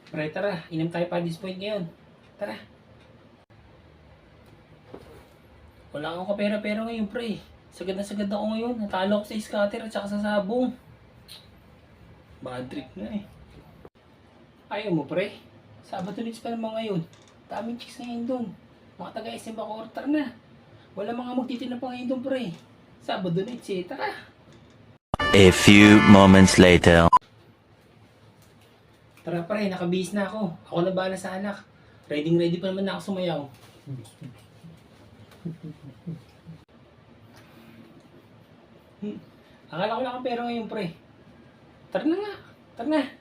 Pre, tara. Inom tayo pa this point ngayon. Tara. Wala akong kapera-pera ngayon, pre. Sagad na sagad ako ngayon. Natalo ako sa scatter at saka sa sabong. Bad trip na eh. Ayaw mo, pre. Sabado nits pa naman ngayon. Daming chicks ngayon doon. Mga taga-SM ba quarter na. Wala mga magtitinda pa ngayon doon, pre. Sabado nits eh. Tara. A few moments later. Tara, pre. Nakabihis na ako. Ako na bahala sa anak. Ready pa naman na ako sumayaw. Akala ko lang ang pera ngayon, pre. Tara na nga. Tara na.